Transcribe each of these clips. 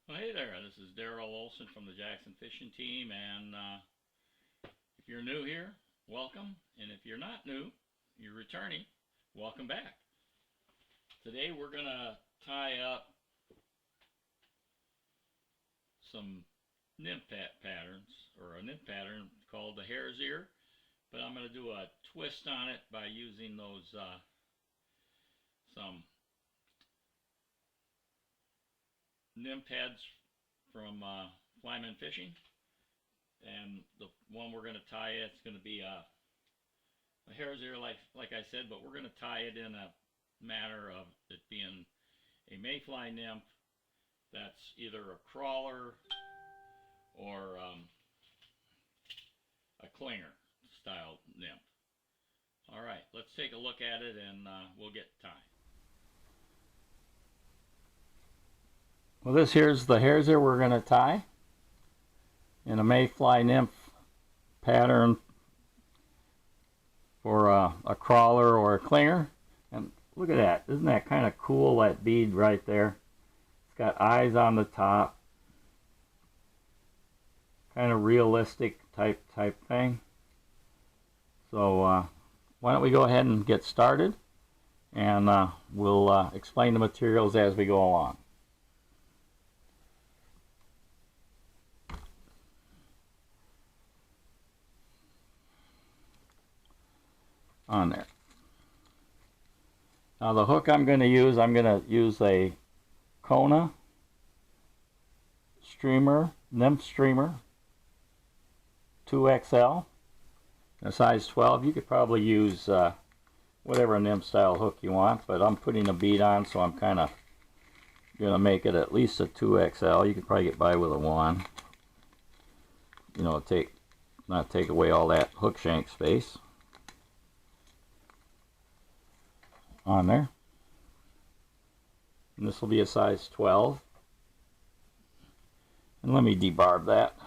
Well, hey there, this is Daryl Olson from the Jackson Fishing Team, and if you're new here, welcome, and if you're not new, you're returning, welcome back. Today we're going to tie up some nymph patterns, or a nymph pattern called the Hare's ear, but I'm going to do a twist on it by using those some nymph heads from Flyman Fishing, and the one we're going to tie it's going to be a hare's ear, like I said, but we're going to tie it in a manner of it being a Mayfly nymph that's either a crawler or a clinger style nymph. All right, let's take a look at it and we'll get tied. Well, this here's the hare's ear we're going to tie in a Mayfly nymph pattern for a crawler or a clinger. And look at that. Isn't that kind of cool, that bead right there? It's got eyes on the top. Kind of realistic type thing. So why don't we go ahead and get started, and we'll explain the materials as we go along. On there. Now the hook I'm going to use a Kona streamer, nymph streamer, 2XL, a size 12. You could probably use whatever nymph style hook you want, but I'm putting a bead on, so I'm kind of going to make it at least a 2XL. You could probably get by with a 1. You know, not take away all that hook shank space. On there, and this will be a size 12, and let me debarb that.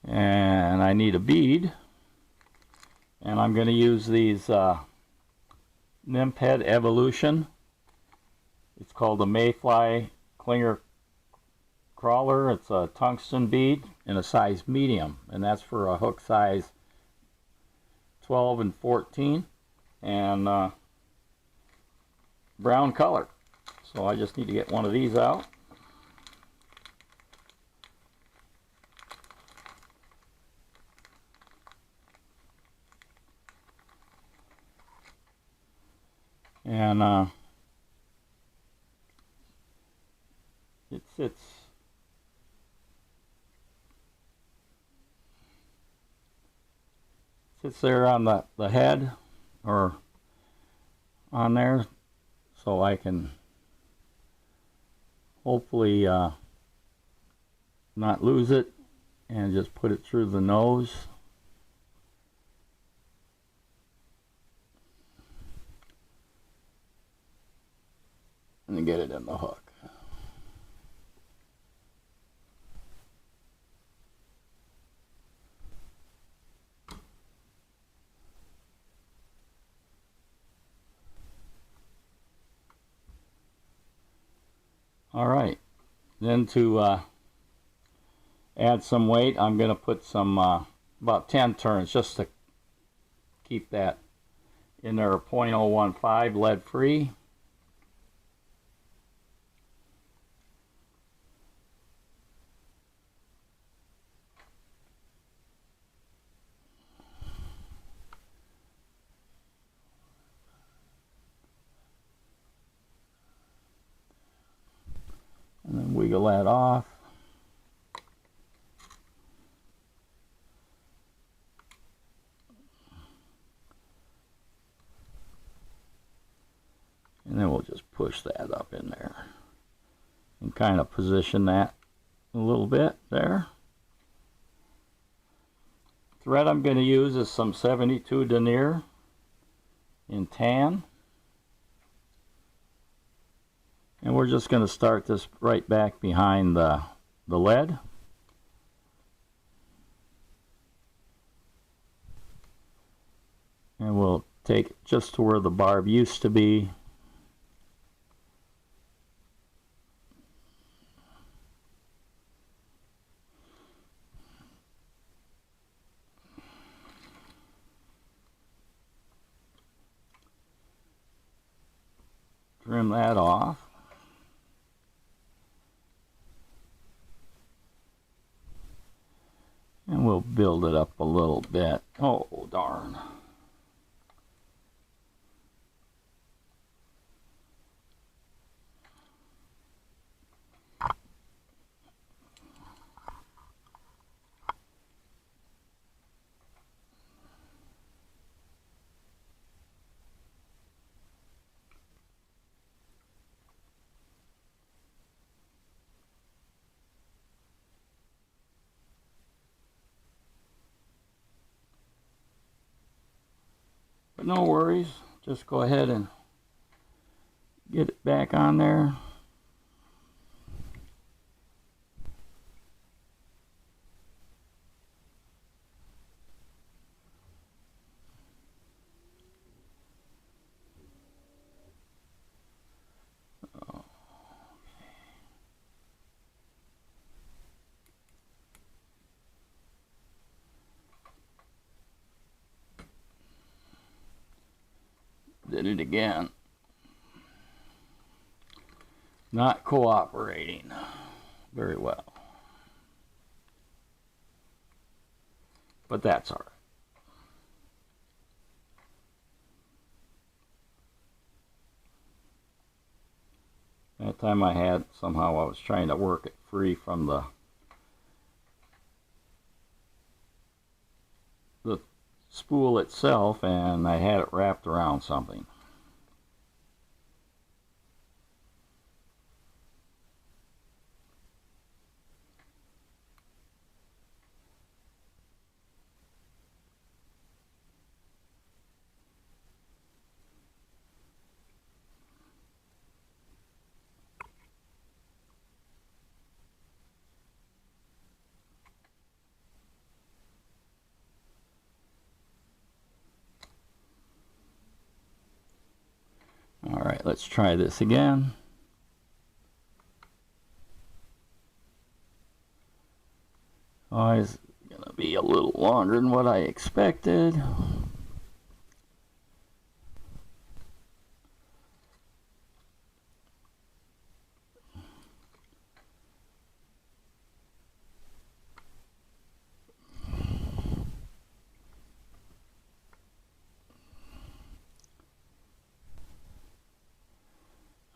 And I need a bead, and I'm going to use these nymph head evolution. It's called a Mayfly Clinger Crawler. It's a tungsten bead in a size medium, and that's for a hook size 12 and 14, and brown color. So I just need to get one of these out. And it sits there on the head, or on there, so I can hopefully not lose it, and just put it through the nose. And get it in the hook. All right, then to add some weight, I'm going to put some about 10 turns just to keep that in there. 0.015 lead free. And then wiggle that off. And then we'll just push that up in there and kind of position that a little bit there. Thread I'm going to use is some 72 Denier in tan. And we're just going to start this right back behind the lead. And we'll take it just to where the barb used to be. Trim that off. And we'll build it up a little bit. Oh, darn. But no worries, just go ahead and get it back on there. Did it again. Not cooperating very well. But that's all right. That time I had, somehow I was trying to work it free from the spool itself, and I had it wrapped around something. All right, let's try this again. Oh, it's gonna be a little longer than what I expected.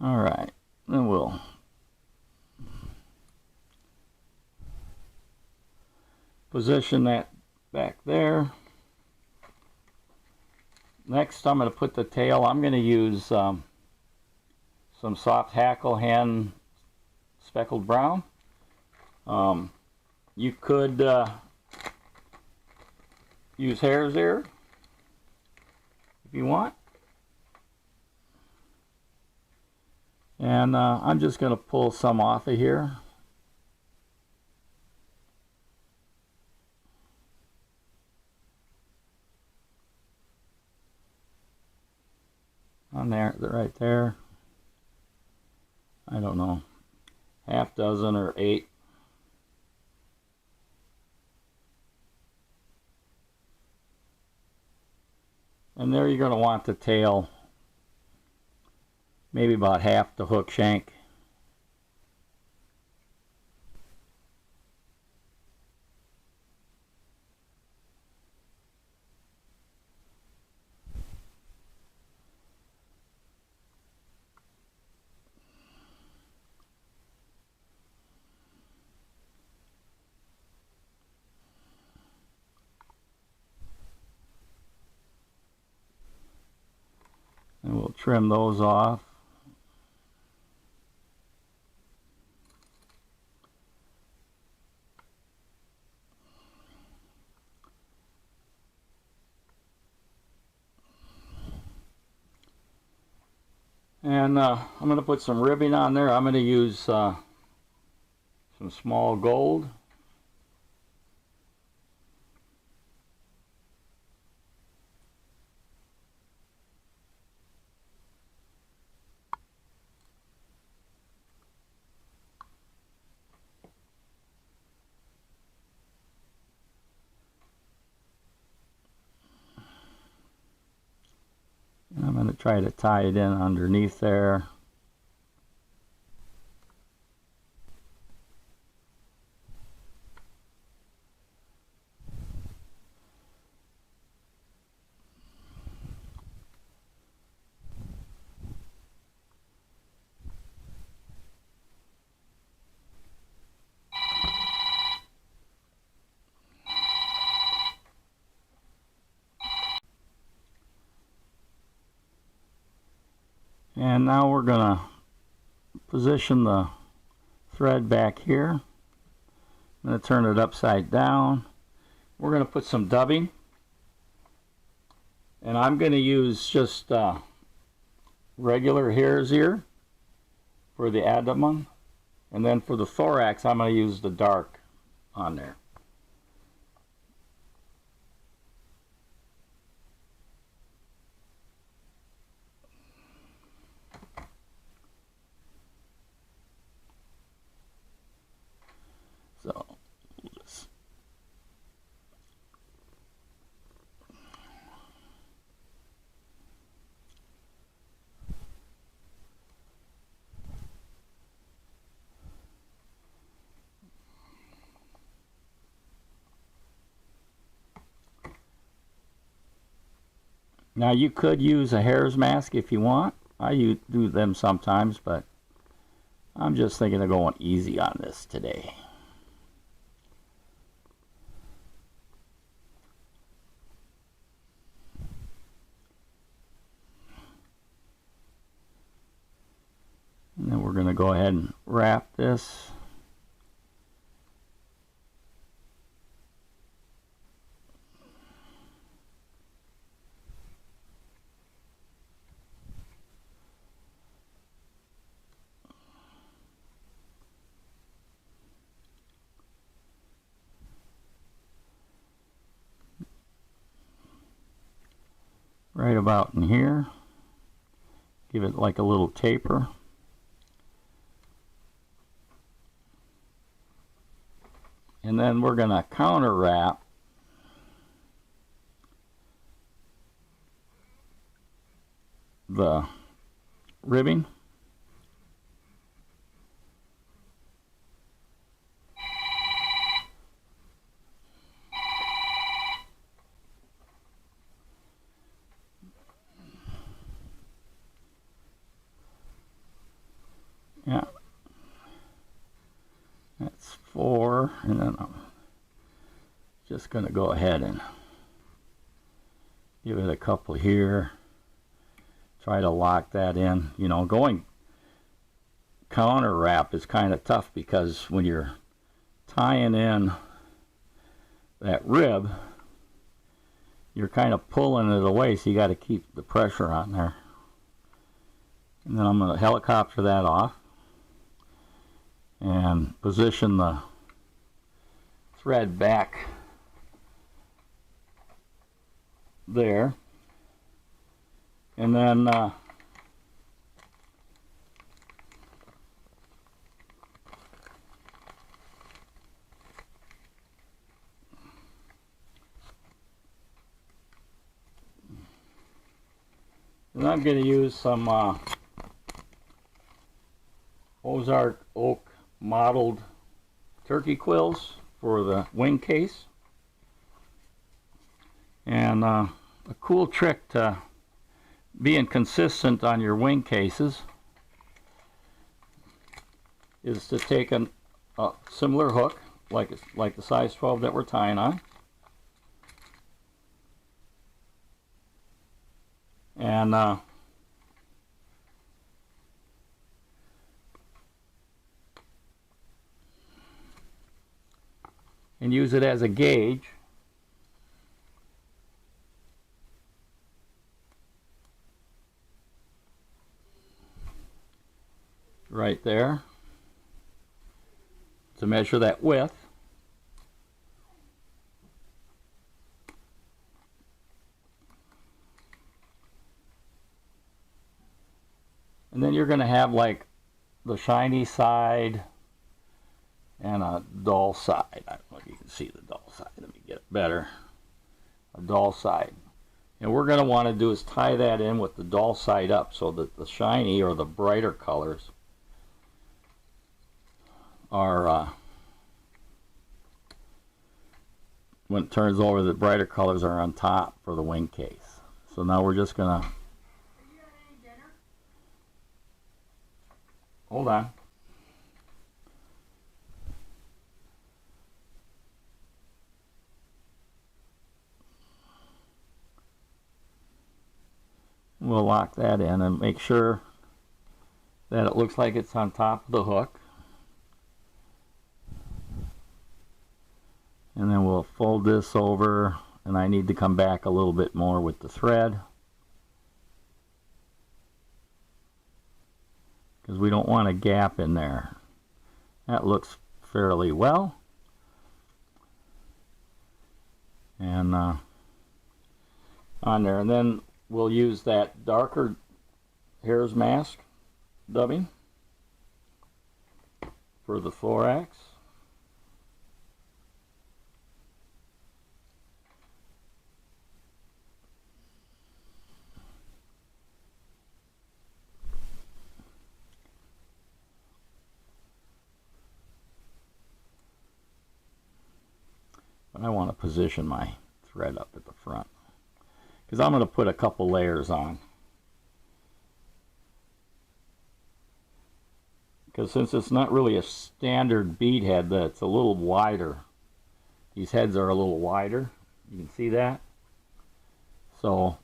All right, then we'll position that back there. Next, I'm going to put the tail. I'm going to use some soft hackle hen speckled brown. You could use hare's ear if you want. And I'm just going to pull some off of here. On there, right there. I don't know, half dozen or 8. And there you're going to want the tail maybe about half the hook shank. And we'll trim those off. And I'm going to put some ribbing on there. I'm going to use some small gold. going to try to tie it in underneath there. And now we're going to position the thread back here. I'm going to turn it upside down. We're going to put some dubbing. And I'm going to use just regular hare's ear for the abdomen. And then for the thorax, I'm going to use the dark on there. So, now you could use a hare's mask if you want. I do them sometimes, but I'm just thinking of going easy on this today. And then we're going to go ahead and wrap this. Right about in here. Give it like a little taper. And then we're going to counter wrap the ribbing. Yeah. That's 4, and then I'm just going to go ahead and give it a couple here. Try to lock that in. You know, going counter wrap is kind of tough because when you're tying in that rib, you're kind of pulling it away, so you got to keep the pressure on there. And then I'm going to helicopter that off and position the thread back there, and then I'm going to use some Ozark Oak Mottled turkey quills for the wing case. And a cool trick to being consistent on your wing cases is to take a similar hook like the size 12 that we're tying on, and use it as a gauge. Right there to measure that width. And then you're going to have like the shiny side and a dull side. I don't know if you can see the dull side. Let me get it better. A dull side. And what we're going to want to do is tie that in with the dull side up so that the shiny or the brighter colors are, when it turns over, the brighter colors are on top for the wing case. So now we're just going to, hold on. We'll lock that in and make sure that it looks like it's on top of the hook. And then we'll fold this over, and I need to come back a little bit more with the thread, because we don't want a gap in there. That looks fairly well. And on there, and then we'll use that darker Hares mask dubbing for the thorax. But I want to position my thread up at the front, because I'm going to put a couple layers on. Because since it's not really a standard bead head, that's a little wider. These heads are a little wider. You can see that. So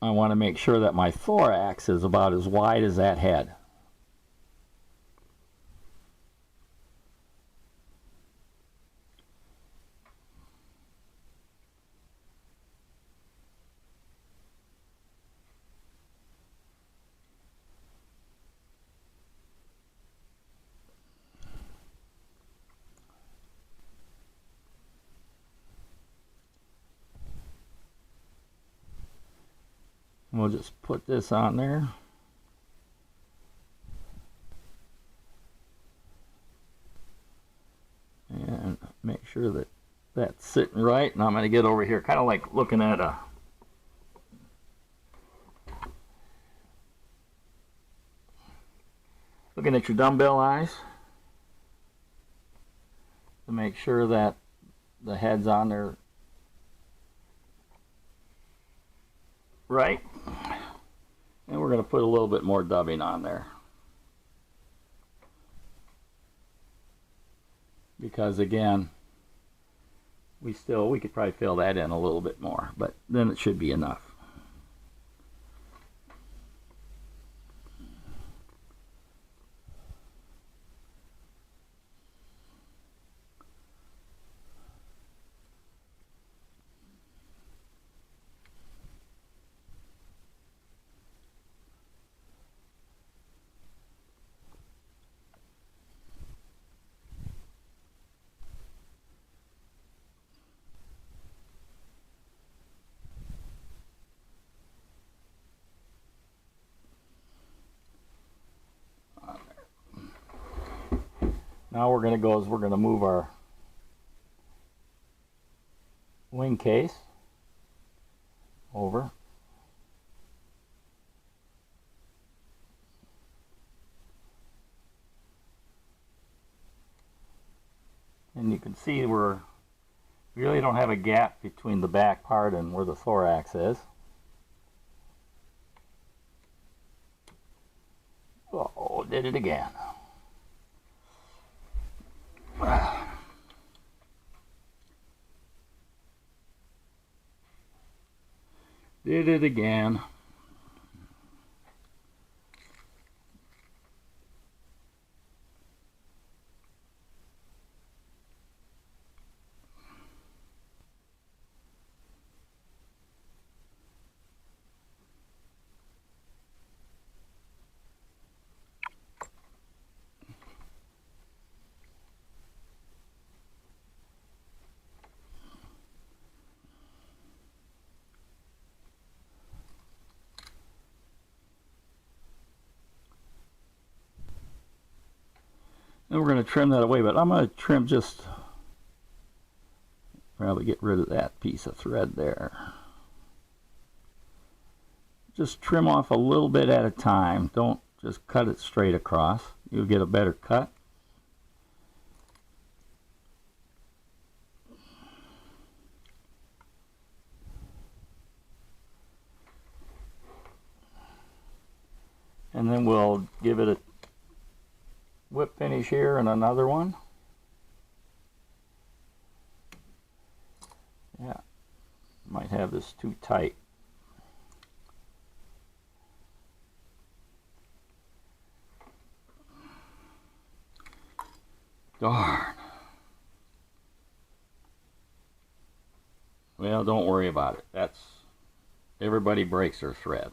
I want to make sure that my thorax is about as wide as that head. We'll just put this on there. And make sure that that's sitting right. And I'm going to get over here, kind of like looking at a your dumbbell eyes, to make sure that the head's on there right. And we're going to put a little bit more dubbing on there, because again, we could probably fill that in a little bit more, but then it should be enough. Now we're going to move our wing case over. And you can see we really don't have a gap between the back part and where the thorax is. Oh, did it again. Did it again. Then we're going to trim that away, but I'm going to trim just, probably get rid of that piece of thread there. just trim off a little bit at a time. Don't just cut it straight across. You'll get a better cut. And then we'll give it a whip finish here and another one. Yeah, might have this too tight. Darn. Well, don't worry about it. That's, everybody breaks their thread.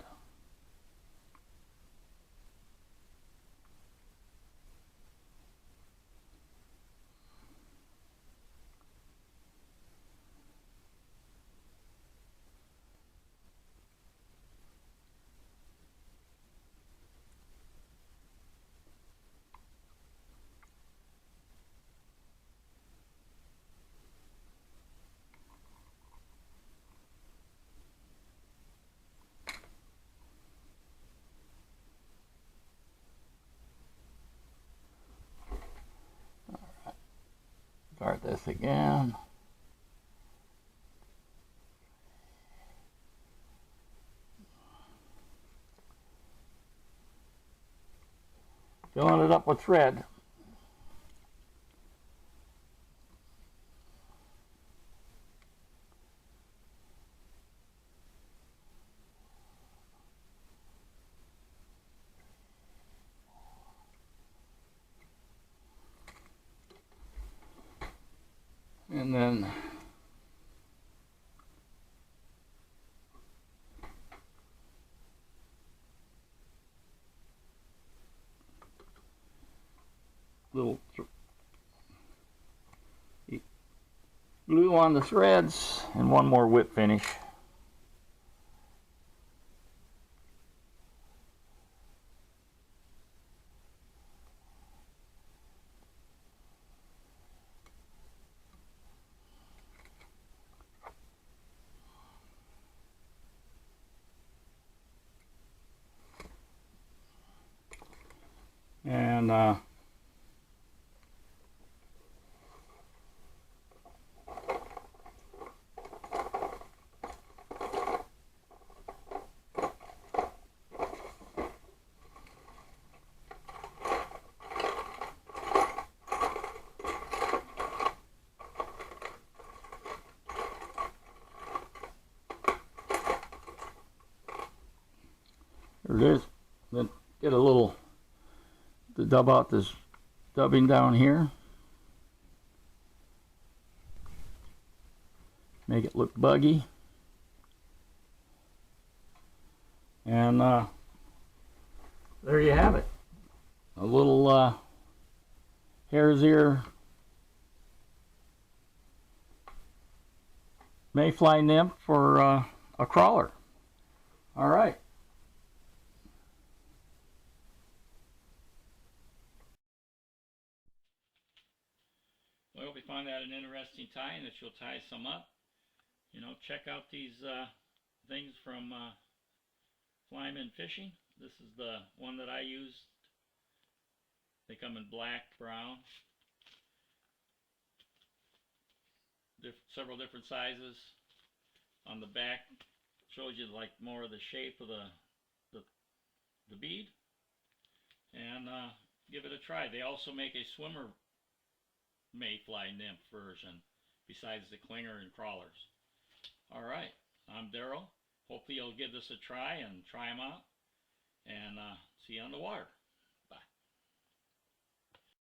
Start this again. Filling it up with thread. And then little glue on the threads and one more whip finish. And there it is. Then get a little to dub out this dubbing down here. Make it look buggy. And there you have it. A little hare's ear Mayfly nymph for a crawler. All right. Well, we found that an interesting tie, and that you'll tie some up. You know, check out these things from Flyman Fishing. This is the one that I used. They come in black, brown, several different sizes. On the back shows you like more of the shape of the bead, and give it a try. They also make a swimmer Mayfly nymph version besides the clinger and crawlers. All right, I'm Daryl. Hopefully you'll give this a try and try them out, and see you on the water.